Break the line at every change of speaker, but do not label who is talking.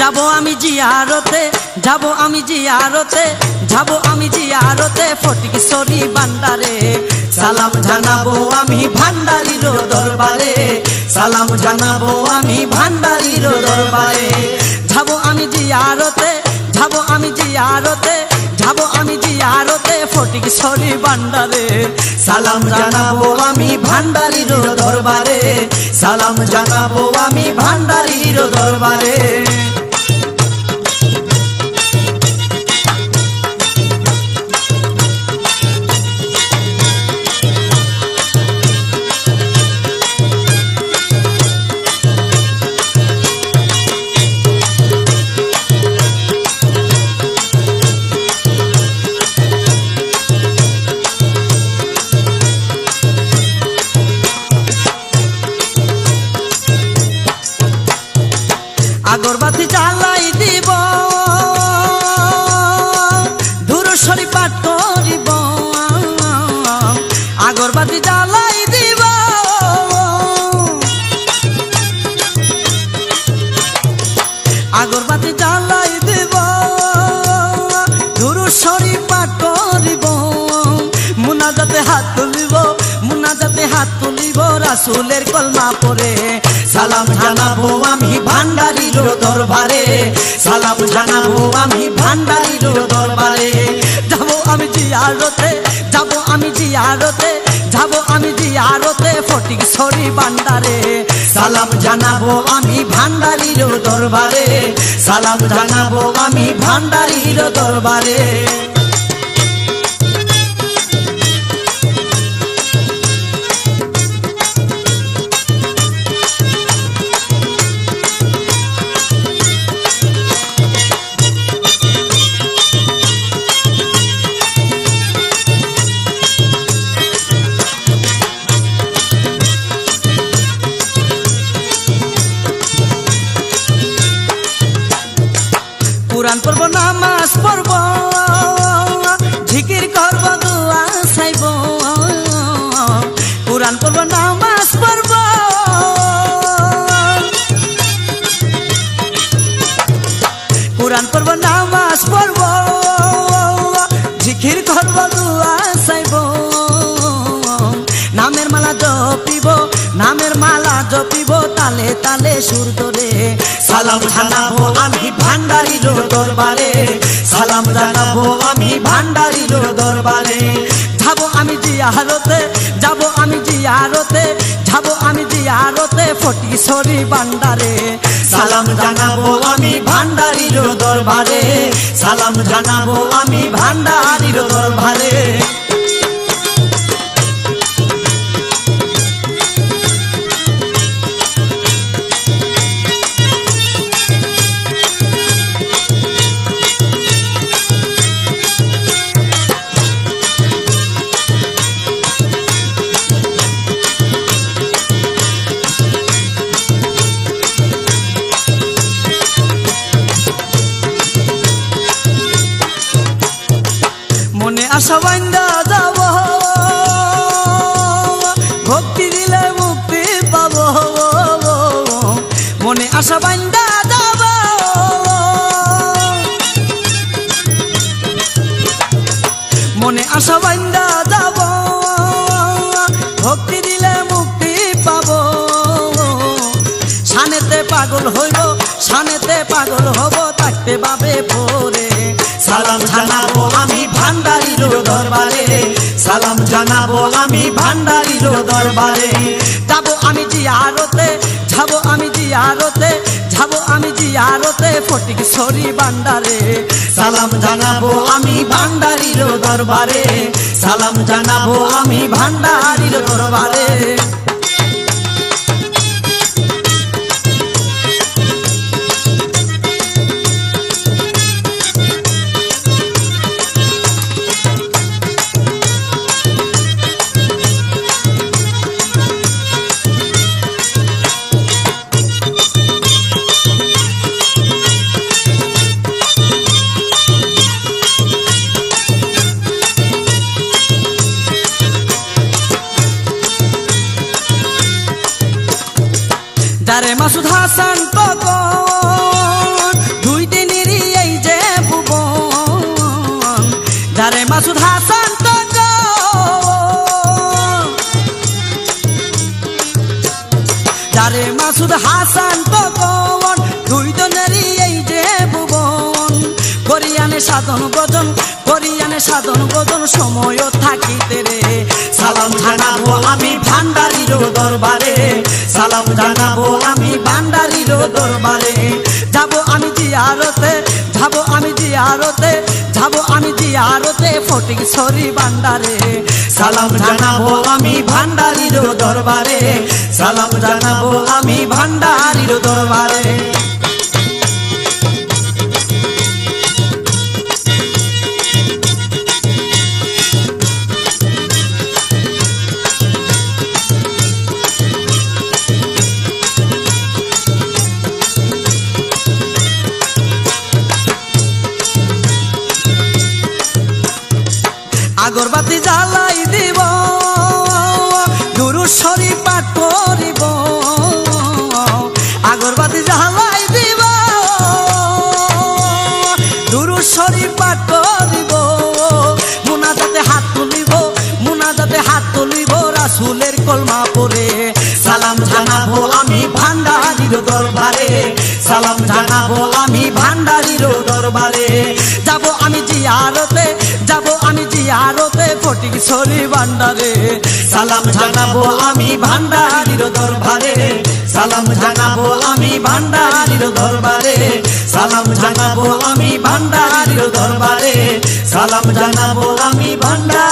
যাবো আমি জিয়ারতে, যাবো আমি জিয়ারতে, যাবো আমি জিয়ারতে ফটিকছড়ি বান্ডারে। সালাম জানাবো আমি ভান্ডারির দরবারে, সালাম জানাবো আমি ভান্ডারির দরবারে। যাবো আমি জিয়ারতে, যাবো আমি জিয়ারতে, যাবো আমি জিয়ারতে ফটিকছড়ি বান্ডারে। সালাম জানাবো আমি ভান্ডারির দরবারে, সালাম জানাবো আমি ভান্ডারির দরবারে। আগরবাতি জ্বালাই দিব, ধুরুশ্বরী পাঠ করিব। আগরবাতি জ্বালাই দিব, আগরবাতি জ্বালাই দিব, ধুরুশ্বরী পাঠ করিব। মুনাজাতে হাত তুলিব, মুনাজাতে হাত তুলিব, রাসূলের কলমা পড়ে। সালাম জানাবো আমি ভান্ডারির দরবারে, সালাম জানাবো আমি ভান্ডারির দরবারে। যাবো আমি জিয়ারতে, যাবো আমি জিয়ারতে, যাবো আমি জিয়ারতে ফটিকছড়ি বান্ডারে। সালাম জানাবো আমি ভান্ডারির দরবারে, সালাম জানাবো আমি ভান্ডারির দরবারে। কুরআন পড়ব, নামাজ পড়ব, জিকির করব, দুআ চাইব। কুরআন পড়ব, নামাজ পড়ব, কুরআন পড়ব, নামাজ পড়ব, জিকির করব, দুআ চাইব। নামের মালা জপিব, নামের মালা জপিব, তালে তালে সুর ধরে। সালাম জানাবো আমি ভান্ডারির দরবারে, সালাম জানাবো আমি ভান্ডারির দরবারে। যাবো আমি জিয়ারতে, যাবো আমি জিয়ারতে, যাবো আমি জিয়ারতে ফটিকছড়ি বান্ডারে। সালাম জানাবো আমি ভান্ডারির দরবারে, সালাম জানাবো আমি ভান্ডারির দরবারে। মনে আশা বান্দা যাব, ভক্তি দিলে মুক্তি পাব। মনে আশা বান্দা যাব, মনে আশা বান্দা যাব, ভক্তি দিলে মুক্তি পাব। শানেতে পাগল হইব, শানেতে পাগল হব, থাকতে বাবে পরে। সালাম জানাবো আমি ভান্ডারির দরবারে, সালাম জানাবো আমি ভান্ডারির দরবারে। যাবো আমি জিয়ারতে, যাবো আমি জিয়ারতে, যাবো আমি জিয়ারতে ফটিকছড়ি বান্ডারে। সালাম জানাবো আমি ভান্ডারির দরবারে, সালাম জানাবো আমি ভান্ডারির দরবারে। যারে মাসুদ হাসান কখন অনন্ত গৌণ দুইজনেরই এই যে ভুবন করিয়ানে সাধন ভজন করিয়ানে সাধন ভজন সময়ও থাকিতে রে সালাম জানাবো আমি ভান্ডারির দরবারে সালাম জানাবো আমি ভান্ডারির দরবারে যাব আমি জিয়ারতে যাব আমি জিয়ারতে যাব আমি জিয়ারতে ফটিকছড়ি ভান্ডারে সালাম জানাবো আমি ভান্ডারির দরবারে সালাম জানাবো আমি ভান্ডারির দরবারে আগরবাতি জ্বালাই দিব দুরূদ শরীফ পাঠ করিব আগরবাতি জ্বালাই দিব দুরূদ শরীফ পাঠ করিব মুনাজাতে হাত তুলিব মুনাজাতে হাত তুলিব রাসূলের কলমা পড়ে সালাম জানাবো আমি ভান্ডারির দরবারে সালাম জানাবো আমি ভান্ডারির দরবারে যাব আমি জিয়ারতে যাব আমি জিয়ারতে ফটিকছড়ি ভান্ডারে সালাম জানাবো আমি ভান্ডারির দরবারে সালাম জানাবো আমি ভান্ডারির দরবারে সালাম জানাবো আমি ভান্ডারির দরবারে সালাম জানাবো আমি ভান্ডার